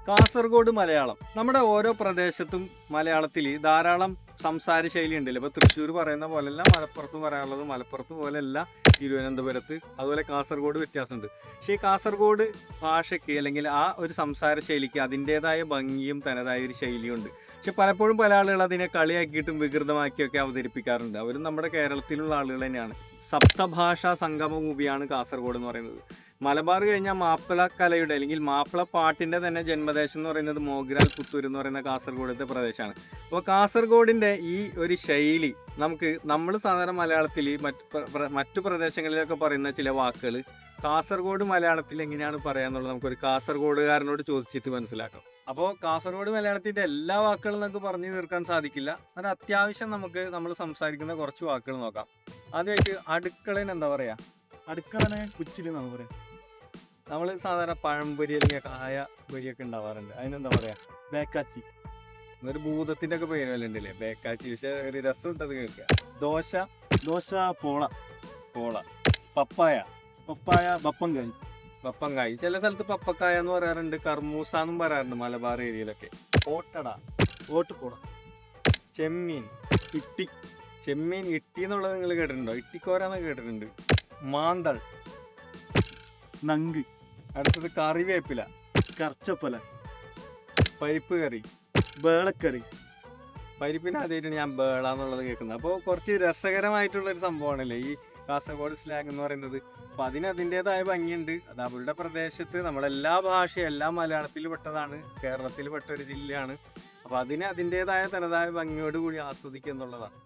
കാസർഗോഡ് മലയാളം നമ്മുടെ ഓരോ പ്രദേശത്തും മലയാളത്തിൽ ധാരാളം സംസാര ശൈലി ഉണ്ടല്ലോ. ഇപ്പോൾ തൃശ്ശൂർ പറയുന്ന പോലെയല്ല മലപ്പുറത്ത് പറയാനുള്ളത്, മലപ്പുറത്ത് പോലെയല്ല തിരുവനന്തപുരത്ത്, അതുപോലെ കാസർഗോഡ് വ്യത്യാസമുണ്ട്. പക്ഷേ ഈ കാസർഗോഡ് ഭാഷയ്ക്ക് അല്ലെങ്കിൽ ആ ഒരു സംസാര ശൈലിക്ക് അതിൻ്റേതായ ഭംഗിയും തനതായ ഒരു ശൈലിയുണ്ട്. പക്ഷെ പലപ്പോഴും പല ആളുകൾ അതിനെ കളിയാക്കിയിട്ടും വികൃതമാക്കിയൊക്കെ അവതരിപ്പിക്കാറുണ്ട്. അവരും നമ്മുടെ കേരളത്തിലുള്ള ആളുകൾ തന്നെയാണ്. സപ്തഭാഷാ സംഗമഭൂമിയാണ് കാസർഗോഡ് എന്ന് പറയുന്നത്. മലബാർ കഴിഞ്ഞാൽ മാപ്പിള കലയുടെ അല്ലെങ്കിൽ മാപ്പിള പാട്ടിൻ്റെ തന്നെ ജന്മദേശം എന്ന് പറയുന്നത് മോഗ്രാൽ പുത്തൂർ എന്ന് പറയുന്ന കാസർഗോഡത്തെ പ്രദേശമാണ്. അപ്പോൾ കാസർഗോഡിൻ്റെ ഈ ഒരു ശൈലി നമ്മൾ സാധാരണ മലയാളത്തിൽ മറ്റു പ്രദേശങ്ങളിലൊക്കെ പറയുന്ന ചില വാക്കുകൾ കാസർഗോഡ് മലയാളത്തിൽ എങ്ങനെയാണ് പറയാന്നുള്ളത് നമുക്കൊരു കാസർഗോഡുകാരനോട് ചോദിച്ചിട്ട് മനസ്സിലാക്കാം. അപ്പോൾ കാസർഗോഡ് മലയാളത്തിൻ്റെ എല്ലാ വാക്കുകളും നമുക്ക് പറഞ്ഞു തീർക്കാൻ സാധിക്കില്ല. എന്നാൽ അത്യാവശ്യം നമ്മൾ സംസാരിക്കുന്ന കുറച്ച് വാക്കുകൾ നോക്കാം. ആദ്യമായിട്ട് അടുക്കളന് എന്താ പറയുക? അടുക്കളനെ കുച്ചിലെന്നാണ് പറയാം. നമ്മൾ സാധാരണ പഴംപൊരി അല്ലെങ്കിൽ കായ പൊരിയൊക്കെ ഉണ്ടാവാറുണ്ട്, അതിനെന്താ പറയാ? ബേക്കാച്ചി. ഒരു ഭൂതത്തിന്റെ ഒക്കെ പേര് വല്ല ഉണ്ടല്ലേ ബേക്കാച്ചി. പക്ഷെ ഒരു രസം ഉണ്ടത് കേൾക്കുക. ദോശ ദോശ പോള. പോള. പപ്പായ ബപ്പങ്കായി. പപ്പങ്കായി. ചില സ്ഥലത്ത് പപ്പക്കായ എന്ന് പറയാറുണ്ട്, കർമൂസ എന്നും പറയാറുണ്ട് മലബാർ ഏരിയയിലൊക്കെ. ഓട്ടട. ഓട്ടുപോള. ചെമ്മീൻ. ഇട്ടി. ചെമ്മീൻ ഇട്ടി എന്നുള്ളത് നിങ്ങൾ കേട്ടിട്ടുണ്ടോ? ഇട്ടിക്കോരാന്ന് കേട്ടിട്ടുണ്ട്. മാന്തൾ. നങ്ക്. അടുത്തത് കറിവേപ്പില. കർച്ചപ്പല. പരിപ്പ് കറി. വേളക്കറി. പരിപ്പിന് ആദ്യമായിട്ടാണ് ഞാൻ ബേളാന്നുള്ളത് കേൾക്കുന്നത്. അപ്പോൾ കുറച്ച് രസകരമായിട്ടുള്ളൊരു സംഭവമാണല്ലേ ഈ കാസർഗോഡ് സ്ലാങ് എന്ന് പറയുന്നത്. അപ്പോൾ അതിൻ്റേതായ ഭംഗിയുണ്ട്. അത് അവരുടെ പ്രദേശത്ത് നമ്മളെല്ലാ ഭാഷയും എല്ലാം മലയാളത്തിൽ പെട്ടതാണ്, കേരളത്തിൽ പെട്ട ഒരു ജില്ലയാണ്. അപ്പോൾ അതിൻ്റേതായ തനതായ ഭംഗിയോട് കൂടി ആസ്വദിക്കുക എന്നുള്ളതാണ്.